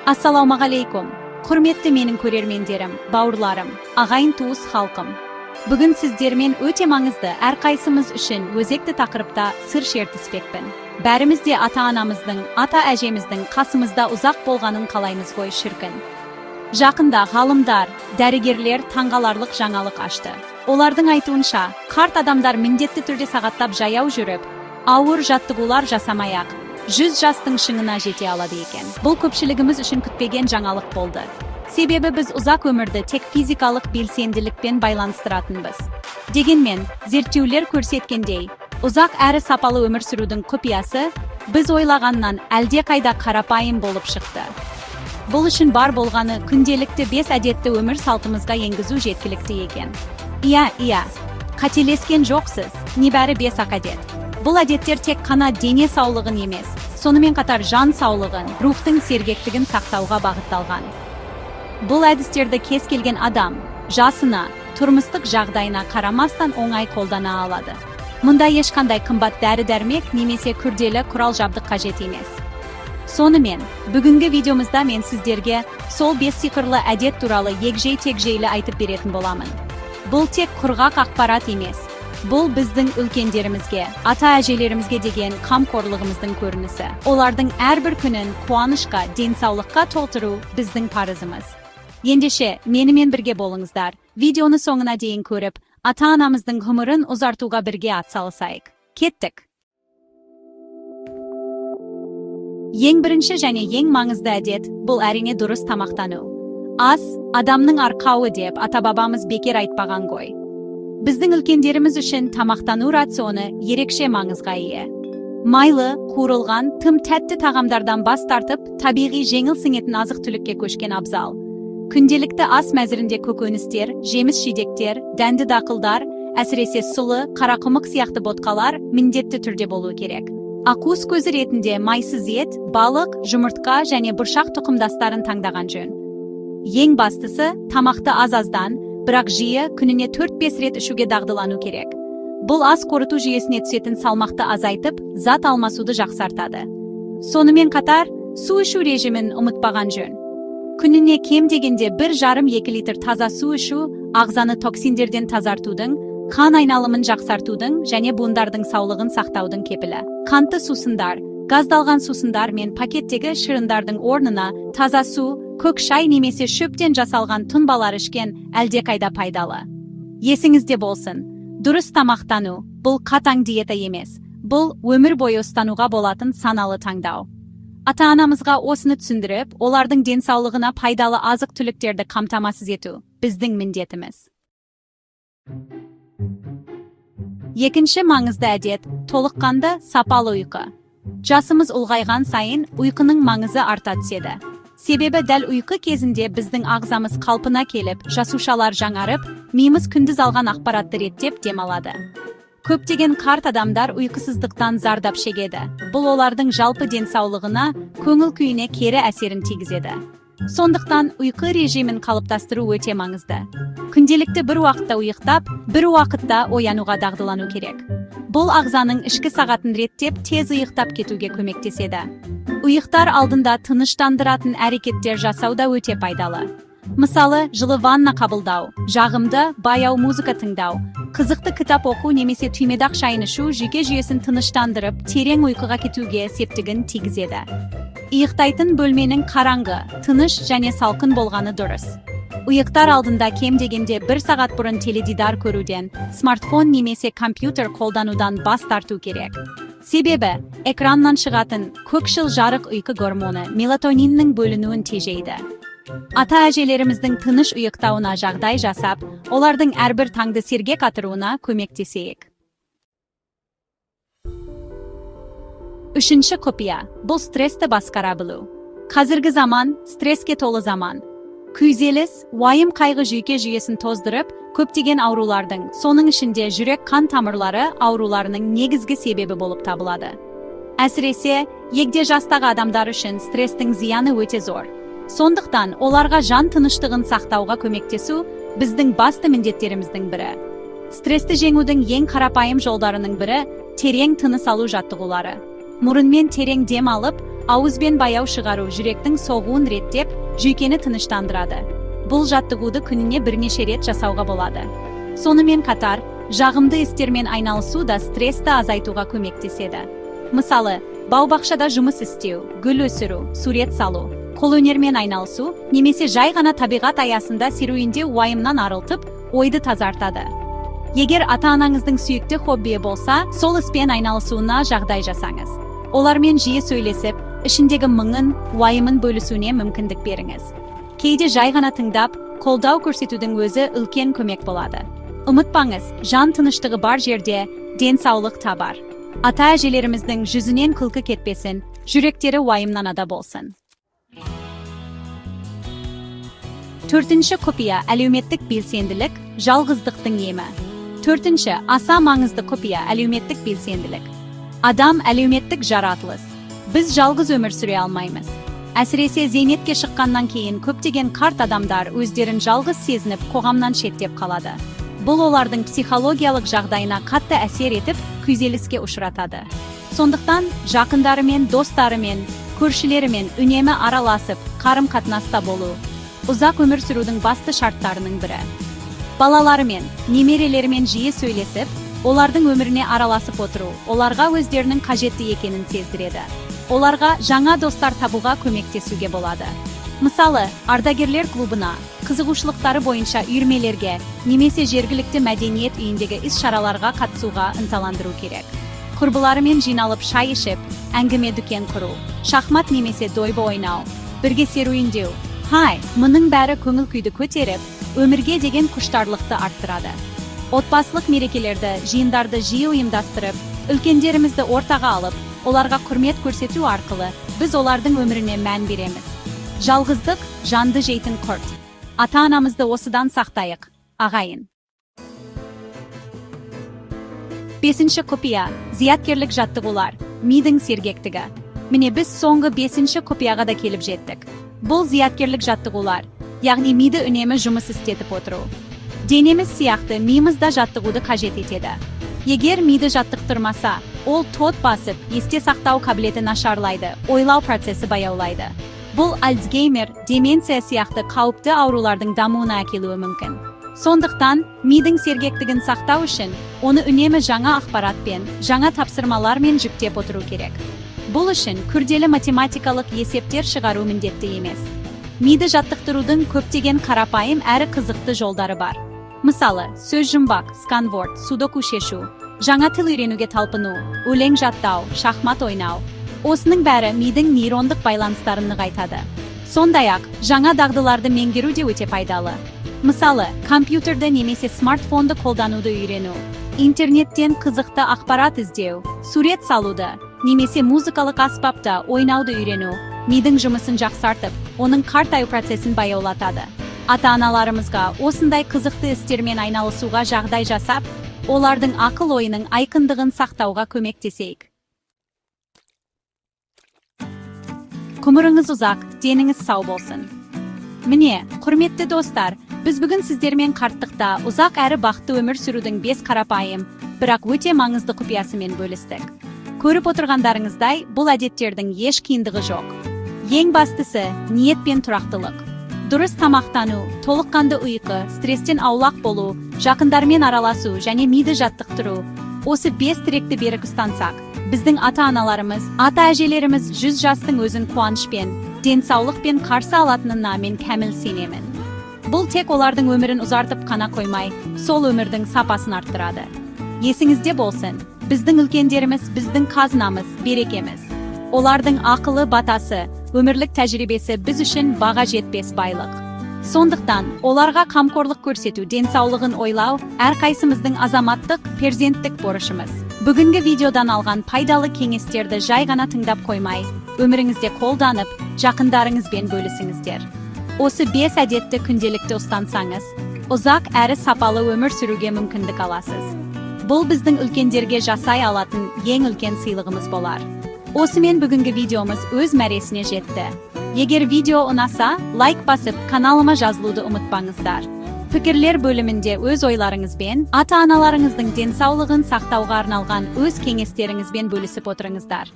Ассалаумағалейкум. Құрметті менің көрермендерім, бауырларым, ағайын туыс халқым. Бүгін сіздермен өте маңызды, әрқайсымыз үшін өзекті тақырыпта сыр шертіспекпін. Бәріміз де ата-анамыздың, ата-әжеміздің қасымызда ұзақ болғанын қалаймыз ғой шіркін. Жақында ғалымдар, дәрігерлер таңғаларлық жаңалық ашты. Олардың айтуынша, қарт адамдар міндетті түрде сағаттап жаяу жүріп, ауыр жаттығулар жасамай-ақ 100 жастың шыңына жете алады екен. Бұл көпшілігіміз үшін күтпеген жаңалық болды. Себебі біз ұзақ өмірді тек физикалық белсенділікпен байланыстыратынбыз. Дегенмен, зерттеулер көрсеткендей, ұзақ әрі сапалы өмір сүрудің құпиясы біз ойлағаннан әлдеқайда қарапайым болып шықты. Бұл үшін бар болғаны күнделікті 5 әдетті өмір салтымызға енгізу жеткілікті екен. Иә, қателескен жоқсыз, небәрі 5 әдет. Бұл әдеттер тек қана дене саулығын емес, сонымен қатар жан саулығын, рухтың сергектігін сақтауға бағытталған. Бұл әдістерді кез келген адам, жасына, тұрмыстық жағдайына қарамастан оңай қолдана алады. Мұнда ешқандай қымбат дәрі-дәрмек немесе күрделі құрал-жабдық қажет емес. Сонымен, бүгінгі видеомызда мен сіздерге сол 5 сиқырлы әдет туралы егжей-тегжейлі айтып беретін боламын. Бұл тек құрғақ ақпарат емес. Бұл біздің үлкендерімізге, ата-әжелерімізге деген қамқорлығымыздың көрінісі. Олардың әрбір күнін қуанышқа, денсаулыққа толтыру біздің парызымыз. Ендеше, менімен бірге болыңыздар. Видеоны соңына дейін көріп, ата-анамыздың ғұмырын ұзартуға бірге атсалысайық. Кеттік! Ең бірінші және ең маңызды әдет бұл әрине дұрыс тамақтану. Ас адамның арқауы деп ата-бабамыз бекер айтпаған ғой. Біздің үлкендеріміз үшін тамақтану рационы ерекше маңызға ие. Майлы, қуырылған, тым тәтті тағамдардан бас тартып, табиғи жеңіл сіңетін азық-түлікке көшкен абзал. Күнделікті ас мәзірінде көкөністер, жеміс-жидектер, дәнді дақылдар, әсіресе сұлы, қарақұмық сияқты ботқалар міндетті түрде болуы керек. Ақуыз көзі ретінде майсыз ет, балық, жұмыртқа және бұршақ тұқымдастарын таңдаған жөн. Ең бастысы, тамақты аз-аздан, бірақ жиі күніне 4-5 рет ішуге дағдылану керек. Бұл ас қорыту жүйесіне түсетін салмақты азайтып, зат алмасуды жақсартады. Сонымен қатар, су ішу режимін ұмытпаған жөн. Күніне кем дегенде 1,5-2 литр таза су ішу ағзаны токсиндерден тазартудың, қан айналымын жақсартудың және буындардың саулығын сақтаудың кепілі. Қанты сусындар, газдалған сусындар мен пакеттегі шырындардың орнына таза су, көк шай немесе шөптен жасалған тұнбалар ішкен әлдеқайда пайдалы. Есіңізде болсын, дұрыс тамақтану бұл қатаң диета емес, бұл өмір бойы ұстануға болатын саналы таңдау. Ата-анамызға осыны түсіндіріп, олардың денсаулығына пайдалы азық-түліктерді қамтамасыз ету біздің міндетіміз. Екінші маңызды әдет толыққанды сапалы ұйқы. Жасымыз ұлғайған сайын ұйқының маңызы арта түседі. Себебі дәл ұйқы кезінде біздің ағзамыз қалпына келіп, жасушалар жаңарып, миымыз күндіз алған ақпаратты реттеп демалады. Көптеген қарт адамдар ұйқысыздықтан зардап шегеді. Бұл олардың жалпы денсаулығына, көңіл күйіне кері әсерін тигізеді. Сондықтан ұйқы режимін қалыптастыру өте маңызды. Күнделікті бір уақытта ұйықтап, бір уақытта оянуға дағдылану керек. Бұл ағзаның ішкі сағатын реттеп, тез ұйықтап кетуге көмектеседі. Ұйықтар алдында тыныштандыратын әрекеттер жасау да өте пайдалы. Мысалы, жылы ванна қабылдау, жағымды, баяу музыка тыңдау, қызықты кітап оқу немесе түймедақ шайын ішу жүйке жүйесін тыныштандырып, терең ұйқыға кетуге септігін тигізеді. Ұйықтайтын бөлменің қараңғы, тыныш және салқын болғаны дұрыс. Ұйықтар алдында кем дегенде 1 сағат бұрын теледидар көруден, смартфон немесе компьютер қолданудан бас тарту керек. Себебі, экраннан шығатын көкшіл жарық ұйқы гормоны мелатониннің бөлінуін тежейді. Ата-әжелеріміздің тыныш ұйықтауына жағдай жасап, олардың әрбір таңды сергек атыруына көмектесейік. Үшінші құпия, бұл стрессті басқара білу. Қазіргі заман стресске толы заман. Күйзеліс, уайым қайғы жүйке жүйесін тоздырып, көптеген аурулардың, соның ішінде жүрек қан тамырлары ауруларының негізгі себебі болып табылады. Әсіресе, егде жастағы адамдар үшін стресстің зияны өте зор. Сондықтан, оларға жан тыныштығын сақтауға көмектесу біздің басты міндеттеріміздің бірі. Стрессті жеңудің ең қарапайым жолдарының бірі терең тыныс алу жаттығулары. Мұрынмен терең дем алып, Ауызбен баяу шығару жүректің соғуын реттеп, жүйкені тыныштандырады. Бұл жаттығуды күніне бірнеше рет жасауға болады. Сонымен қатар, жағымды істермен айналысу да стрессті азайтуға көмектеседі. Мысалы, бау-бақшада жұмыс істеу, гүл өсіру, сурет салу, қолөнермен айналысу, немесе жай ғана табиғат аясында серуендеу уайымнан арылтып, ойды тазартады. Егер ата-анаңыздың сүйікті хоббиі болса, сол іспен айналысуына жағдай жасаңыз. Олармен жиі сөйлесіп, ішіндегі мұңын, уайымын бөлісуіне мүмкіндік беріңіз. Кейде жай ғана тыңдап, қолдау көрсетудің өзі үлкен көмек болады. Ұмытпаңыз, жан тыныштығы бар жерде денсаулық та бар. Ата-әжелеріміздің жүзінен күлкі кетпесін, жүректері уайымнан ада болсын. 4-ші құпия әлеуметтік белсенділік, жалғыздықтың емі. 4-ші аса маңызды құпия әлеуметтік белсенділік. Адам әлеуметтік жаратылыс. Біз жалғыз өмір сүре алмаймыз. Әсіресе зейнетке шыққаннан кейін көптеген қарт адамдар өздерін жалғыз сезініп, қоғамнан шеттеп қалады. Бұл олардың психологиялық жағдайына қатты әсер етіп, күйзеліске ұшыратады. Сондықтан, жақындарымен, достарымен, көршілерімен үнемі араласып, қарым-қатынаста болу ұзақ өмір сүрудің басты шарттарының бірі. Балаларымен, немерелерімен жиі сөйлесіп, олардың өміріне араласып отыру, оларға өздерінің қажетті екенін сездіреді. Оларға жаңа достар табуға көмектесуге болады. Мысалы, ардагерлер клубына, қызығушылықтары бойынша үйірмелерге, немесе жергілікті мәдениет үйіндегі іс-шараларға қатысуға ынталандыру керек. Құрбыларымен жиналып шай ішіп, әңгіме дүкен құру, шахмат немесе дойбы ойнау, бірге серуендеу. Мұның бәрі көңіл күйді көтеріп, өмірге деген құштарлықты арттырады. Отбасылық мерекелерді, жиындарды жиі ұйымдастырып, үлкендерімізді ортаға алып, оларға құрмет көрсету арқылы біз олардың өміріне мән береміз. Жалғыздық жанды жейтін құрт. Ата-анамызды осыдан сақтайық, ағайын. 5-ші құпия зияткерлік жаттығулар, мидың сергектігі. Міне біз соңғы 5-ші құпияға да келіп жеттік. Бұл зияткерлік жаттығулар, яғни миды үнемі жұмыс істетіп отыру. Денеміз сияқты миымыз да жаттығуды қажет етеді. Егер миды жаттықтырмаса, ол тот басып, есте сақтау қабілеті нашарлайды, ойлау процесі баяулайды. Бұл Альцгеймер, деменция сияқты қауіпті аурулардың дамуына әкелуі мүмкін. Сондықтан, мидың сергектігін сақтау үшін, оны үнемі жаңа ақпаратпен, жаңа тапсырмалармен жүктеп отыру керек. Бұл үшін күрделі математикалық есептер шығару міндетті емес. Миды жаттықтырудың көптеген қарапайым әрі қызықты жолдары бар. Мысалы, сөз жұмбақ, сканворд, судоку шешу, жаңа тіл үйренуге талпыну, өлең жаттау, шахмат ойнау. Осының бәрі мидың нейрондық байланыстарын нығайтады. Сондай-ақ, жаңа дағдыларды меңгеру де өте пайдалы. Мысалы, компьютерді немесе смартфонды қолдануды үйрену, интернеттен қызықты ақпарат іздеу, сурет салуды, немесе музыкалық аспапта ойнауды үйрену, мидың жұмысын жақсартып, оның қартаю процесін баяулатады. Ата-аналарымызға осындай қызықты істермен айналысуға жағдай жасап, олардың ақыл ойының айқындығын сақтауға көмектесейік. Ғұмырыңыз ұзақ, деніңіз сау болсын. Міне, құрметті достар, біз бүгін сіздермен қарттықта ұзақ әрі бақытты өмір сүрудің 5 қарапайым, бірақ өте маңызды құпиясымен бөлістік. Көріп отырғандарыңыздай, бұл әдеттердің еш қиындығы жоқ. Ең бастысы ниет пен тұрақтылық. Дұрыс тамақтану, толыққанды ұйқы, стресстен аулақ болу, жақындармен араласу және миды жаттықтыру. Осы 5 тіректі берік ұстансақ, біздің ата-аналарымыз, ата-әжелеріміз 100 жастың өзін қуанышпен, денсаулықпен қарсы алатынына мен кәміл сенемін. Бұл тек олардың өмірін ұзартып қана қоймай, сол өмірдің сапасын арттырады. Есіңізде болсын, біздің үлкендеріміз біздің қазынамыз, берекеміз. Олардың ақылы батасы, өмірлік тәжірибесі біз үшін баға жетпес байлық. Сондықтан, оларға қамқорлық көрсету, денсаулығын ойлау, әрқайсымыздың азаматтық, перзенттік борышымыз. Бүгінгі видеодан алған пайдалы кеңестерді жай ғана тыңдап қоймай, өміріңізде қолданып, жақындарыңызбен бөлісіңіздер. Осы 5 әдетті күнделікті ұстансаңыз, ұзақ әрі сапалы өмір сүруге мүмкіндік аласыз. Бұл біздің үлкендерге жасай алатын ең үлкен сыйлығымыз болар. Осымен бүгінгі видеомыз өз мәресіне жетті. Егер видео ұнаса, лайк басып, каналыма жазылуды ұмытпаңыздар. Пікірлер бөлімінде өз ойларыңызбен, ата-аналарыңыздың денсаулығын сақтауға арналған өз кеңестеріңізбен бөлісіп отырыңыздар.